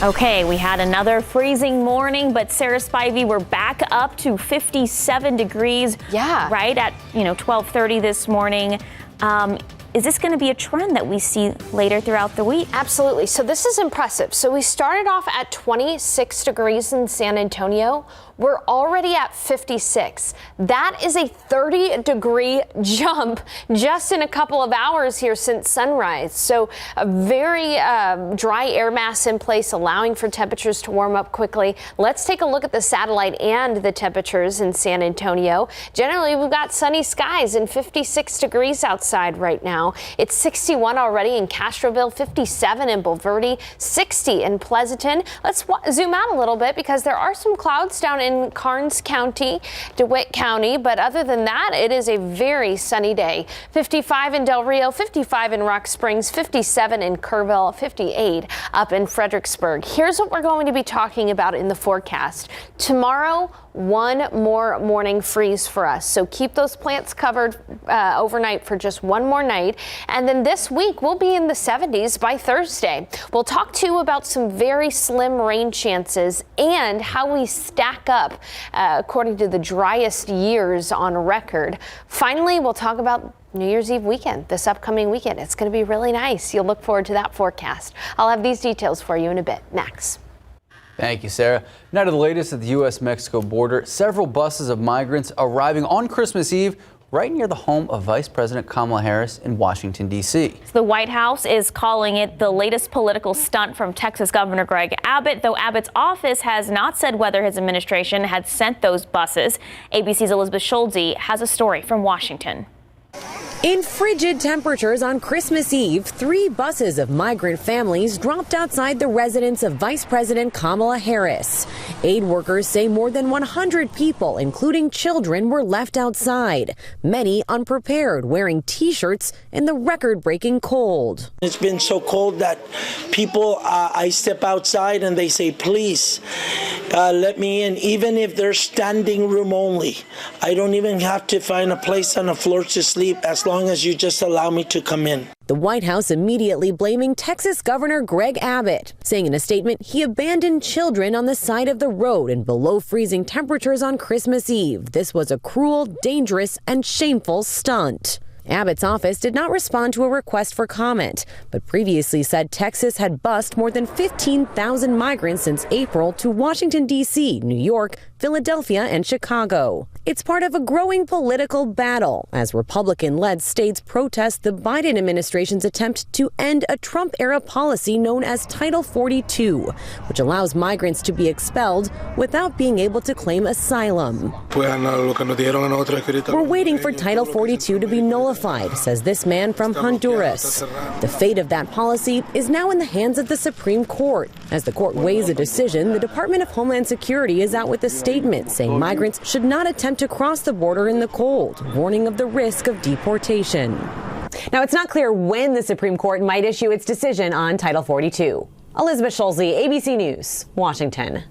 Okay, we had another freezing morning, but Sarah Spivey, we're back up to 57 degrees. Yeah. Right at 12:30 this morning. Is this going to be a trend that we see later throughout the week? Absolutely. So this is impressive. So we started off at 26 degrees in San Antonio. We're already at 56. That is a 30-degree jump just in a couple of hours here since sunrise. So a very dry air mass in place, allowing for temperatures to warm up quickly. Let's take a look at the satellite and the temperatures in San Antonio. Generally, we've got sunny skies and 56 degrees outside right now. It's 61 already in Castroville, 57 in Bulverde, 60 in Pleasanton. Let's zoom out a little bit because there are some clouds down in Karnes County, DeWitt County, but other than that, it is a very sunny day. 55 in Del Rio, 55 in Rock Springs, 57 in Kerrville, 58 up in Fredericksburg. Here's what we're going to be talking about in the forecast. Tomorrow, one more morning freeze for us. So keep those plants covered overnight for just one more night. And then this week we'll be in the 70s by Thursday. We'll talk to you about some very slim rain chances and how we stack up according to the driest years on record. Finally, we'll talk about New Year's Eve weekend, this upcoming weekend. It's going to be really nice. You'll look forward to that forecast. I'll have these details for you in a bit. Next. Thank you, Sarah. Now to the latest at the U.S.-Mexico border. Several buses of migrants arriving on Christmas Eve right near the home of Vice President Kamala Harris in Washington, D.C. The White House is calling it the latest political stunt from Texas Governor Greg Abbott, though Abbott's office has not said whether his administration had sent those buses. ABC's Elizabeth Schulze has a story from Washington. In frigid temperatures on Christmas Eve, 3 buses of migrant families dropped outside the residence of Vice President Kamala Harris. Aid workers say more than 100 people, including children, were left outside, many unprepared, wearing T-shirts in the record-breaking cold. It's been so cold that people, I step outside and they say, please, let me in, even if they're standing room only. I don't even have to find a place on the floor to sleep as long as you just allow me to come in. The White House immediately blaming Texas Governor Greg Abbott, saying in a statement he abandoned children on the side of the road in below freezing temperatures on Christmas Eve. This was a cruel, dangerous, and shameful stunt. Abbott's office did not respond to a request for comment, but previously said Texas had bused more than 15,000 migrants since April to Washington, D.C., New York, Philadelphia, and Chicago. It's part of a growing political battle as Republican-led states protest the Biden administration's attempt to end a Trump-era policy known as Title 42, which allows migrants to be expelled without being able to claim asylum. We're waiting for Title 42 to be nullified, says this man from Honduras. The fate of that policy is now in the hands of the Supreme Court. As the court weighs a decision, the Department of Homeland Security is out with a statement saying migrants should not attempt to cross the border in the cold, warning of the risk of deportation. Now, it's not clear when the Supreme Court might issue its decision on Title 42. Elizabeth Schulze, ABC News, Washington.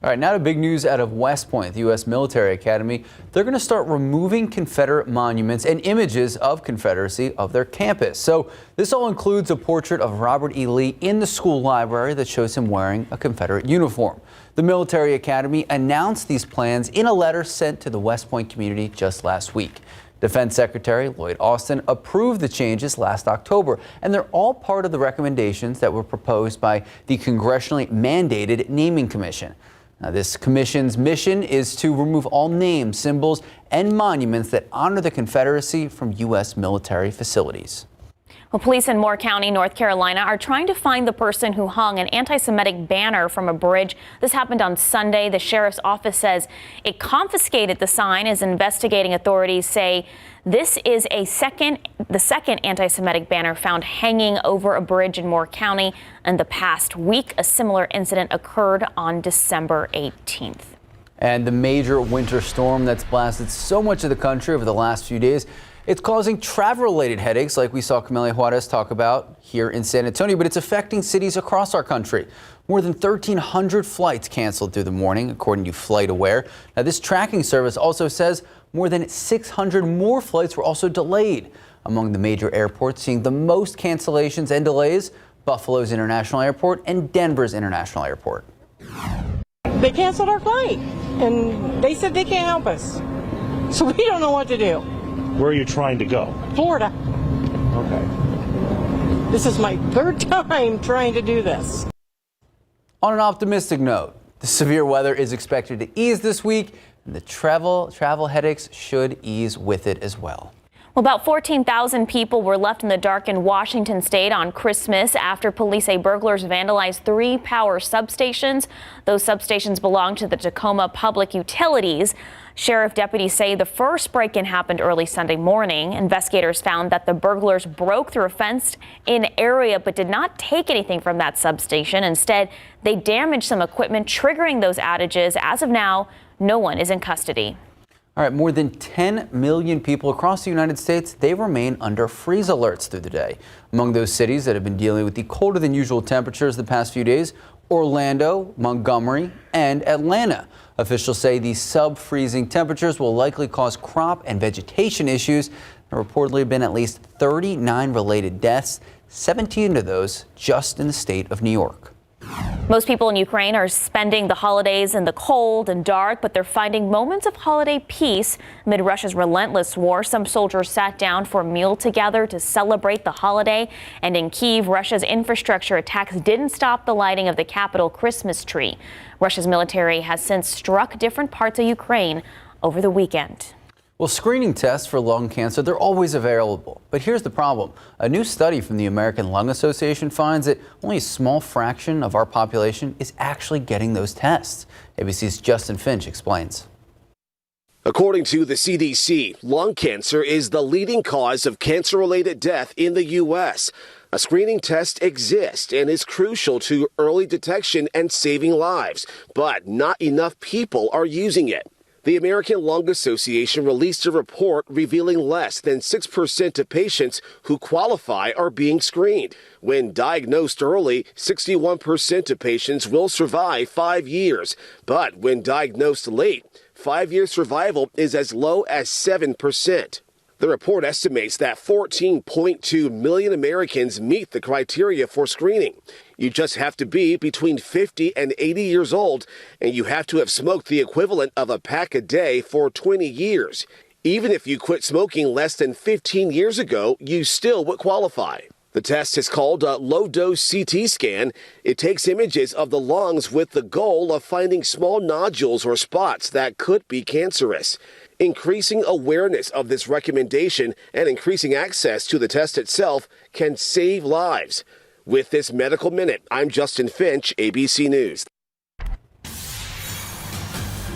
All right, now to big news out of West Point, the U.S. Military Academy. They're going to start removing Confederate monuments and images of Confederacy of their campus. So this all includes a portrait of Robert E. Lee in the school library that shows him wearing a Confederate uniform. The Military Academy announced these plans in a letter sent to the West Point community just last week. Defense Secretary Lloyd Austin approved the changes last October, and they're all part of the recommendations that were proposed by the congressionally mandated Naming Commission. Now, this commission's mission is to remove all names, symbols, and monuments that honor the Confederacy from U.S. military facilities. Well, police in Moore County, North Carolina, are trying to find the person who hung an anti-Semitic banner from a bridge. This happened on Sunday. The sheriff's office says it confiscated the sign as investigating authorities say this is the second anti-Semitic banner found hanging over a bridge in Moore County. In the past week, a similar incident occurred on December 18th. And the major winter storm that's blasted so much of the country over the last few days, it's causing travel-related headaches like we saw Camelia Juarez talk about here in San Antonio, but it's affecting cities across our country. More than 1,300 flights canceled through the morning, according to FlightAware. Now, this tracking service also says more than 600 more flights were also delayed. Among the major airports seeing the most cancellations and delays, Buffalo's International Airport and Denver's International Airport. They canceled our flight, and they said they can't help us. So we don't know what to do. Where are you trying to go? Florida. Okay. This is my third time trying to do this. On an optimistic note, the severe weather is expected to ease this week, and the travel headaches should ease with it as well. Well, about 14,000 people were left in the dark in Washington state on Christmas after police say burglars vandalized 3 power substations. Those substations belong to the Tacoma Public Utilities. Sheriff deputies say the first break-in happened early Sunday morning. Investigators found that the burglars broke through a fenced-in area but did not take anything from that substation. Instead, they damaged some equipment, triggering those outages. As of now, no one is in custody. All right, more than 10 million people across the United States, they remain under freeze alerts through the day. Among those cities that have been dealing with the colder than usual temperatures the past few days, Orlando, Montgomery, and Atlanta. Officials say these sub-freezing temperatures will likely cause crop and vegetation issues. There reportedly have been at least 39 related deaths, 17 of those just in the state of New York. Most people in Ukraine are spending the holidays in the cold and dark, but they're finding moments of holiday peace amid Russia's relentless war. Some soldiers sat down for a meal together to celebrate the holiday. And in Kyiv, Russia's infrastructure attacks didn't stop the lighting of the capital Christmas tree. Russia's military has since struck different parts of Ukraine over the weekend. Well, screening tests for lung cancer, they're always available. But here's the problem. A new study from the American Lung Association finds that only a small fraction of our population is actually getting those tests. ABC's Justin Finch explains. According to the CDC, lung cancer is the leading cause of cancer-related death in the U.S. A screening test exists and is crucial to early detection and saving lives, but not enough people are using it. The American Lung Association released a report revealing less than 6% of patients who qualify are being screened. When diagnosed early, 61% of patients will survive 5 years. But when diagnosed late, 5-year survival is as low as 7%. The report estimates that 14.2 million Americans meet the criteria for screening. You just have to be between 50 and 80 years old, and you have to have smoked the equivalent of a pack a day for 20 years. Even if you quit smoking less than 15 years ago, you still would qualify. The test is called a low-dose CT scan. It takes images of the lungs with the goal of finding small nodules or spots that could be cancerous. Increasing awareness of this recommendation and increasing access to the test itself can save lives. With this Medical Minute, I'm Justin Finch, ABC News.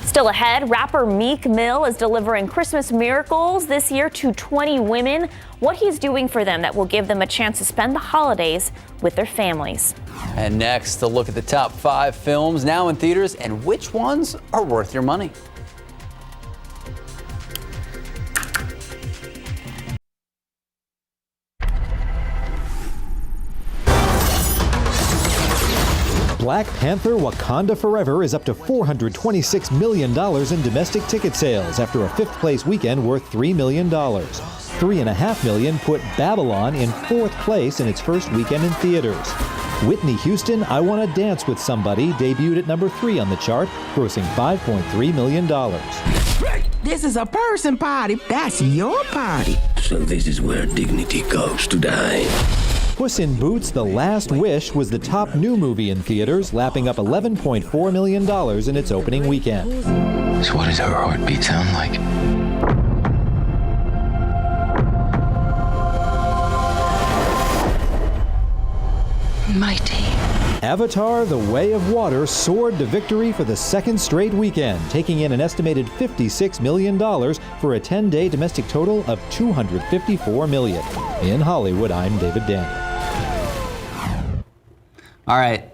Still ahead, rapper Meek Mill is delivering Christmas miracles this year to 20 women. What he's doing for them that will give them a chance to spend the holidays with their families. And next, a look at the top 5 films now in theaters and which ones are worth your money. Black Panther Wakanda Forever is up to $426 million in domestic ticket sales after a 5th place weekend worth $3 million. $3.5 million put Babylon in 4th place in its first weekend in theaters. Whitney Houston, I Want to Dance with Somebody debuted at number 3 on the chart, grossing $5.3 million. This is a person party. That's your party. So this is where dignity goes to die. Puss in Boots: The Last Wish was the top new movie in theaters, lapping up $11.4 million in its opening weekend. So what does her heartbeat sound like? Mighty. Avatar: The Way of Water soared to victory for the 2nd straight weekend, taking in an estimated $56 million for a 10-day domestic total of $254 million. In Hollywood, I'm David Daniel. All right.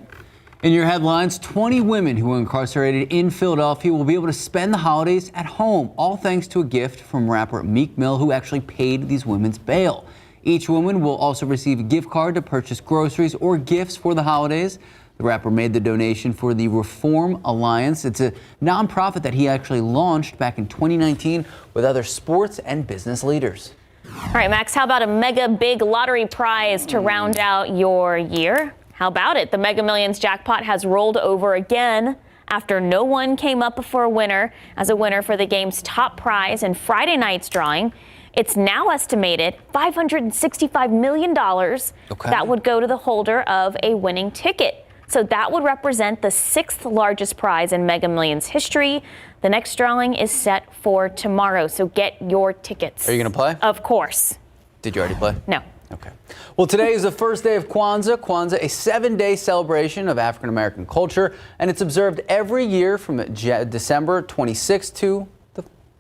In your headlines, 20 women who were incarcerated in Philadelphia will be able to spend the holidays at home, all thanks to a gift from rapper Meek Mill, who actually paid these women's bail. Each woman will also receive a gift card to purchase groceries or gifts for the holidays. The rapper made the donation for the Reform Alliance. It's a nonprofit that he actually launched back in 2019 with other sports and business leaders. All right, Max, how about a mega big lottery prize to round out your year? How about it? The Mega Millions jackpot has rolled over again after no one came up for a winner as a winner for the game's top prize in Friday night's drawing. It's now estimated $565 million that would go to the holder of a winning ticket. So that would represent the 6th largest prize in Mega Millions history. The next drawing is set for tomorrow, so get your tickets. Are you going to play? Of course. Did you already play? No. Okay. Well, today is the first day of Kwanzaa. Kwanzaa, a 7-day celebration of African American culture, and it's observed every year from December 26th to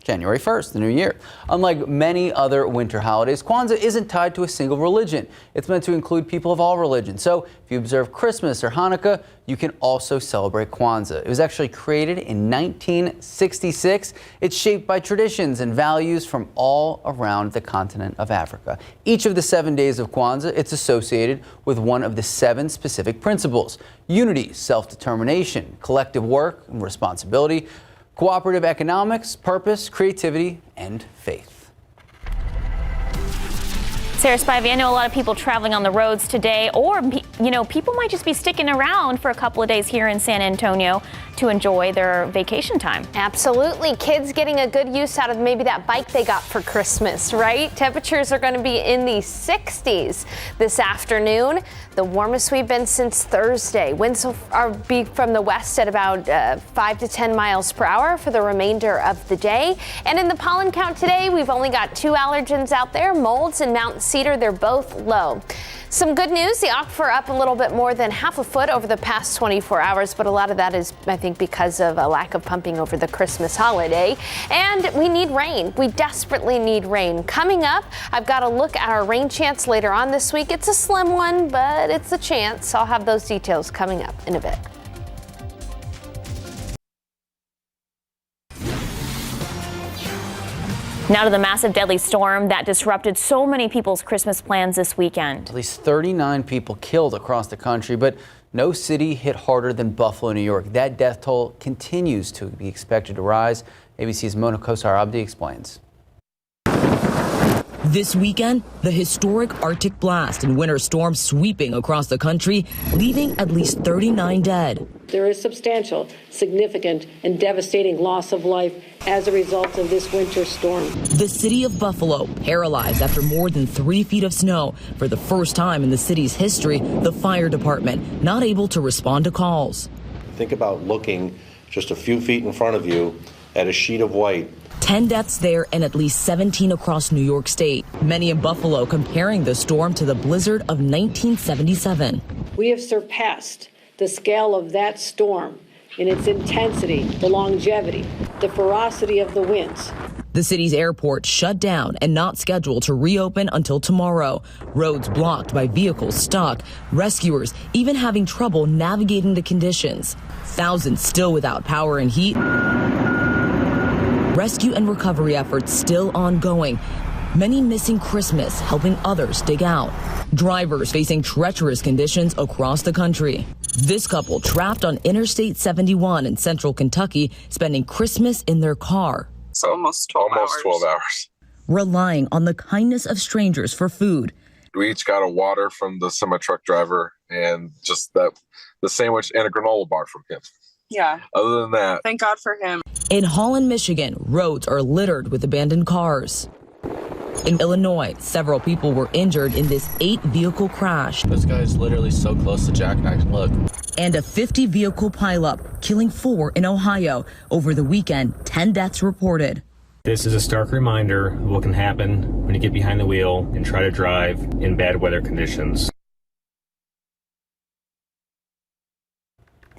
January 1st, the new year. Unlike many other winter holidays, Kwanzaa isn't tied to a single religion. It's meant to include people of all religions. So if you observe Christmas or Hanukkah, you can also celebrate Kwanzaa. It was actually created in 1966. It's shaped by traditions and values from all around the continent of Africa. Each of the 7 days of Kwanzaa, it's associated with one of the 7 specific principles: unity, self-determination, collective work and responsibility, cooperative economics, purpose, creativity, and faith. Sarah Spivey, I know a lot of people traveling on the roads today, or, people might just be sticking around for a couple of days here in San Antonio to enjoy their vacation time. Absolutely. Kids getting a good use out of maybe that bike they got for Christmas, right? Temperatures are going to be in the 60s this afternoon, the warmest we've been since Thursday. Winds will be from the west at about 5 to 10 miles per hour for the remainder of the day. And in the pollen count today, we've only got 2 allergens out there, molds and Mount Cedar. They're both low. Some good news, the aquifer up a little bit more than half a foot over the past 24 hours, but a lot of that is, I think, because of a lack of pumping over the Christmas holiday. And we need rain. We desperately need rain. Coming up, I've got a look at our rain chance later on this week. It's a slim one, but it's a chance. I'll have those details coming up in a bit. Now to the massive deadly storm that disrupted so many people's Christmas plans this weekend. At least 39 people killed across the country, but no city hit harder than Buffalo, New York. That death toll continues to be expected to rise. ABC's Mona Kosar Abdi explains. This weekend, the historic Arctic blast and winter storm sweeping across the country, leaving at least 39 dead. There is substantial, significant, and devastating loss of life as a result of this winter storm. The city of Buffalo paralyzed after more than 3 feet of snow. For the first time in the city's history, the fire department not able to respond to calls. Think about looking just a few feet in front of you at a sheet of white. 10 deaths there and at least 17 across New York State. Many in Buffalo comparing the storm to the blizzard of 1977. We have surpassed the scale of that storm in its intensity, the longevity, the ferocity of the winds. The city's airport shut down and not scheduled to reopen until tomorrow. Roads blocked by vehicles stuck. Rescuers even having trouble navigating the conditions. Thousands still without power and heat. Rescue and recovery efforts still ongoing. Many missing Christmas, helping others dig out. Drivers facing treacherous conditions across the country. This couple trapped on Interstate 71 in central Kentucky, spending Christmas in their car. It's almost 12 hours. Relying on the kindness of strangers for food. We each got a water from the semi-truck driver and just the sandwich and a granola bar from him. Yeah. Other than that. Thank God for him. In Holland, Michigan, roads are littered with abandoned cars. In Illinois, several people were injured in this 8-vehicle crash. This guy's literally so close to jackknife. Look. And a 50-vehicle pileup, killing 4 in Ohio. Over the weekend, 10 deaths reported. This is a stark reminder of what can happen when you get behind the wheel and try to drive in bad weather conditions.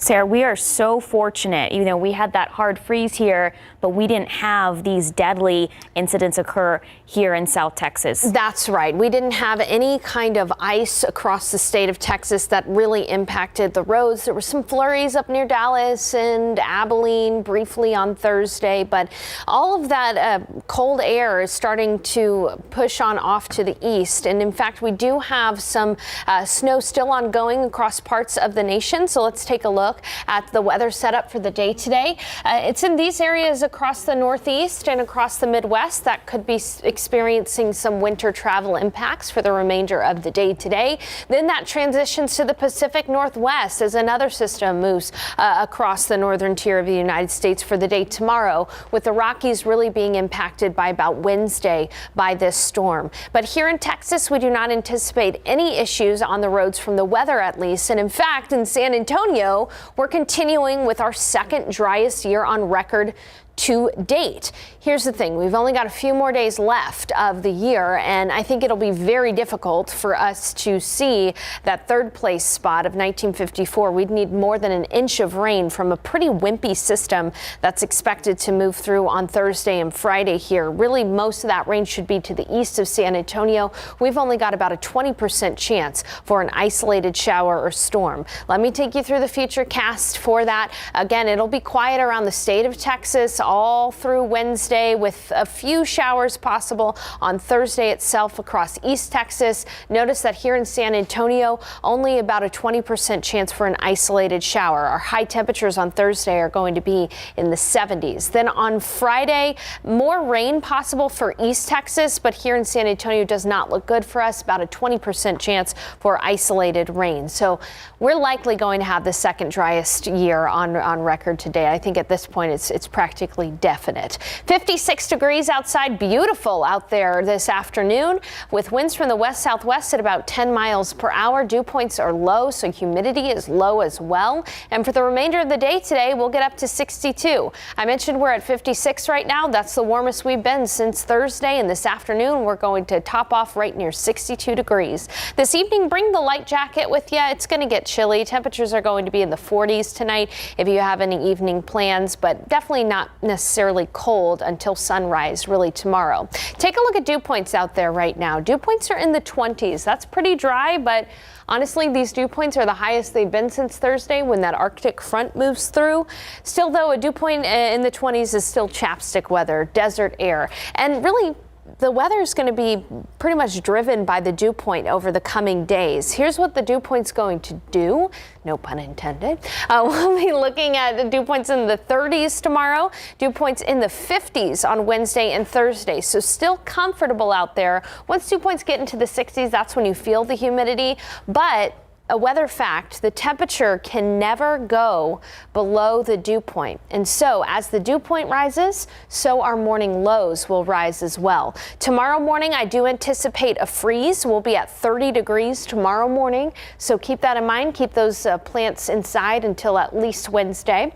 Sarah, we are so fortunate. We had that hard freeze here, but we didn't have these deadly incidents occur here in South Texas. That's right. We didn't have any kind of ice across the state of Texas that really impacted the roads. There were some flurries up near Dallas and Abilene briefly on Thursday, but all of that cold air is starting to push on off to the east. And in fact, we do have some snow still ongoing across parts of the nation. So let's take a look look at the weather setup for the day today. It's in these areas across the Northeast and across the Midwest that could be experiencing some winter travel impacts for the remainder of the day today. Then that transitions to the Pacific Northwest as another system moves across the northern tier of the United States for the day tomorrow, with the Rockies really being impacted by about Wednesday by this storm. But here in Texas, we do not anticipate any issues on the roads from the weather, at least. And in fact, in San Antonio, we're continuing with our second driest year on record to date. Here's the thing. We've only got a few more days left of the year, and I think it'll be very difficult for us to see that third place spot of 1954. We'd need more than an inch of rain from a pretty wimpy system that's expected to move through on Thursday and Friday here. Really, most of that rain should be to the east of San Antonio. We've only got about a 20% chance for an isolated shower or storm. Let me take you through the future cast for that. Again, it'll be quiet around the state of Texas all through Wednesday, with a few showers possible on Thursday itself across East Texas. Notice that here in San Antonio, only about a 20% chance for an isolated shower. Our high temperatures on Thursday are going to be in the 70s. Then on Friday, more rain possible for East Texas, but here in San Antonio does not look good for us. About a 20% chance for isolated rain. So we're likely going to have the second driest year on record today. I think at this point it's practically definite. 56 degrees outside, beautiful out there this afternoon, with winds from the west-southwest at about 10 miles per hour. Dew points are low, so humidity is low as well. And for the remainder of the day today, we'll get up to 62. I mentioned we're at 56 right now. That's the warmest we've been since Thursday, and this afternoon we're going to top off right near 62 degrees. This evening, bring the light jacket with you. It's going to get chilly. Temperatures are going to be in the 40s tonight if you have any evening plans, but definitely not necessarily cold until sunrise really tomorrow. Take a look at dew points out there right now. Dew points are in the 20s. That's pretty dry, but honestly, these dew points are the highest they've been since Thursday when that Arctic front moves through. Still, though, a dew point in the 20s is still chapstick weather, desert air, and really the weather is going to be pretty much driven by the dew point over the coming days. Here's what the dew point's going to do. No pun intended. We'll be looking at the dew points in the 30s tomorrow, dew points in the 50s on Wednesday and Thursday. So still comfortable out there. Once dew points get into the 60s, that's when you feel the humidity. But a weather fact, the temperature can never go below the dew point. And so as the dew point rises, so our morning lows will rise as well. Tomorrow morning, I do anticipate a freeze. We'll be at 30 degrees tomorrow morning. So keep that in mind. Keep those plants inside until at least Wednesday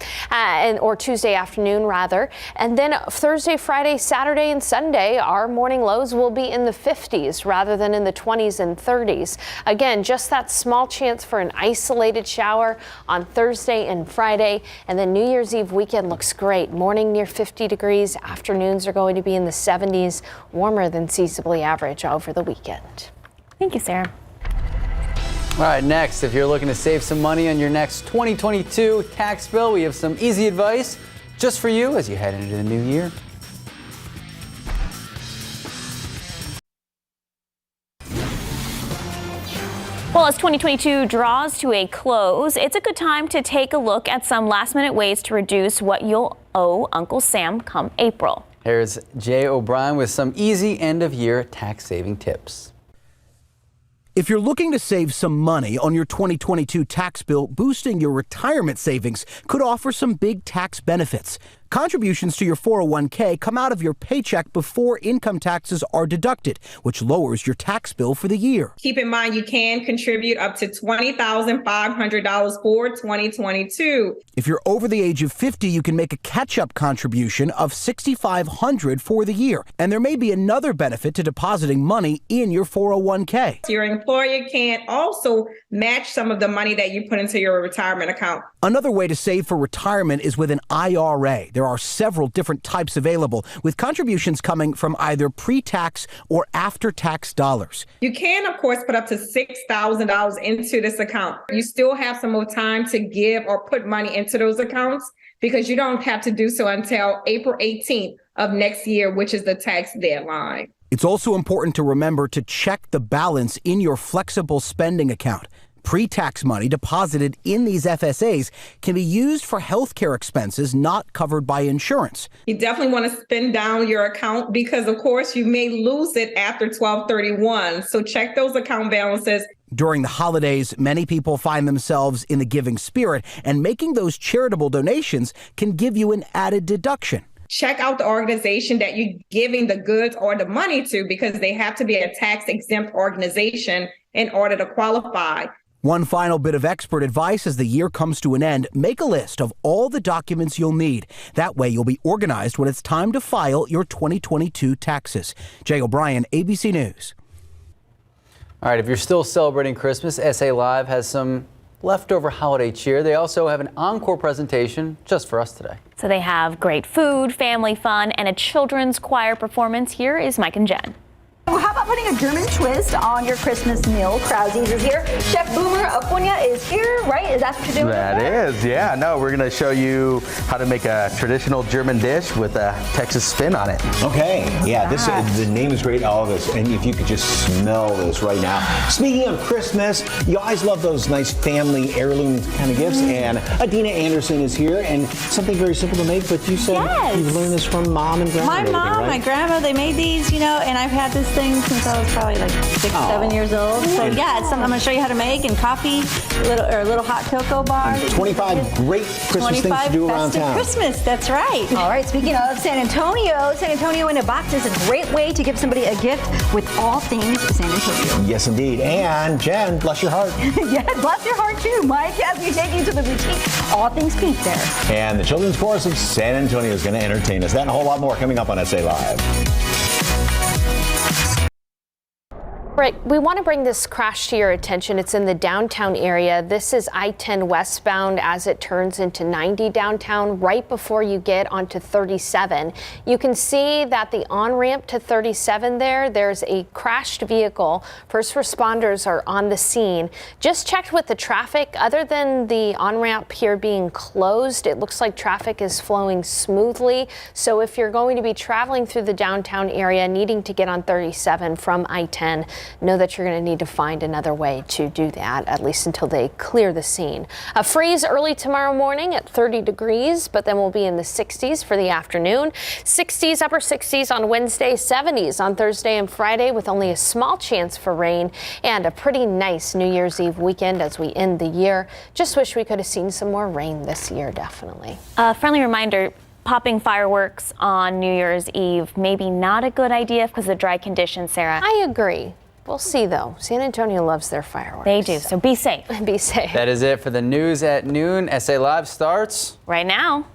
or Tuesday afternoon rather. And then Thursday, Friday, Saturday, and Sunday, our morning lows will be in the 50s rather than in the 20s and 30s. Again, just that small chance for an isolated shower on Thursday and Friday, and then New Year's Eve weekend looks great. Morning near 50 degrees, afternoons are going to be in the 70s, warmer than seasonably average over the weekend. Thank you, Sarah. All right, next, if you're looking to save some money on your next 2022 tax bill, we have some easy advice just for you as you head into the new year. Well, as 2022 draws to a close, it's a good time to take a look at some last-minute ways to reduce what you'll owe Uncle Sam come April. Here's Jay O'Brien with some easy end-of-year tax-saving tips. If you're looking to save some money on your 2022 tax bill, boosting your retirement savings could offer some big tax benefits. Contributions to your 401k come out of your paycheck before income taxes are deducted, which lowers your tax bill for the year. Keep in mind you can contribute up to $20,500 for 2022. If you're over the age of 50, you can make a catch-up contribution of $6,500 for the year. And there may be another benefit to depositing money in your 401k. Your employer can also match some of the money that you put into your retirement account. Another way to save for retirement is with an IRA. There are several different types available, with contributions coming from either pre-tax or after-tax dollars. You can, of course, put up to $6,000 into this account. You still have some more time to give or put money into those accounts because you don't have to do so until April 18th of next year, which is the tax deadline. It's also important to remember to check the balance in your flexible spending account. Pre-tax money deposited in these FSAs can be used for health care expenses not covered by insurance. You definitely want to spend down your account because, of course, you may lose it after 12/31. So check those account balances. During the holidays, many people find themselves in the giving spirit, and making those charitable donations can give you an added deduction. Check out the organization that you're giving the goods or the money to, because they have to be a tax-exempt organization in order to qualify. One final bit of expert advice as the year comes to an end: make a list of all the documents you'll need. That way you'll be organized when it's time to file your 2022 taxes. Jay O'Brien, ABC News. All right, if you're still celebrating Christmas, SA Live has some leftover holiday cheer. They also have an encore presentation just for us today. So they have great food, family fun, and a children's choir performance. Here is Mike and Jen. Well, how about putting a German twist on your Christmas meal? Krause's is here. Chef Boomer Apunya is here, right? Is that what you're doing? That is, yeah. No, we're going to show you how to make a traditional German dish with a Texas spin on it. Okay, yeah, the name is great, all of this, and if you could just smell this right now. Speaking of Christmas, you always love those nice family heirloom kind of gifts, and Adina Anderson is here, and something very simple to make, but you said you've learned this from mom and grandma. My mom, right? my grandma, they made these, and I've had this thing since I was probably like 6, 7 years old. So yeah, it's something I'm going to show you how to make, and coffee, little hot cocoa bars. 25 great Christmas things to do around town. Christmas, that's right. All right, speaking of San Antonio in a box is a great way to give somebody a gift with all things San Antonio. Yes, indeed. And Jen, bless your heart. Yeah, bless your heart too, Mike, as we take you to the boutique. All things pink there. And the Children's Chorus of San Antonio is going to entertain us. That and a whole lot more coming up on SA Live. Right, we want to bring this crash to your attention. It's in the downtown area. This is I-10 westbound as it turns into 90 downtown, right before you get onto 37. You can see that the on-ramp to 37 there's a crashed vehicle. First responders are on the scene. Just checked with the traffic. Other than the on-ramp here being closed, it looks like traffic is flowing smoothly. So if you're going to be traveling through the downtown area, needing to get on 37 from I-10, know that you're going to need to find another way to do that, at least until they clear the scene. A freeze early tomorrow morning at 30 degrees, but then we'll be in the 60s for the afternoon. 60s, upper 60s on Wednesday, 70s on Thursday and Friday, with only a small chance for rain, and a pretty nice New Year's Eve weekend as we end the year. Just wish we could have seen some more rain this year, definitely. A friendly reminder, popping fireworks on New Year's Eve, maybe not a good idea because of dry conditions, Sarah. I agree. We'll see, though. San Antonio loves their fireworks. They do, so be safe. Be safe. That is it for the news at noon. SA Live starts right now.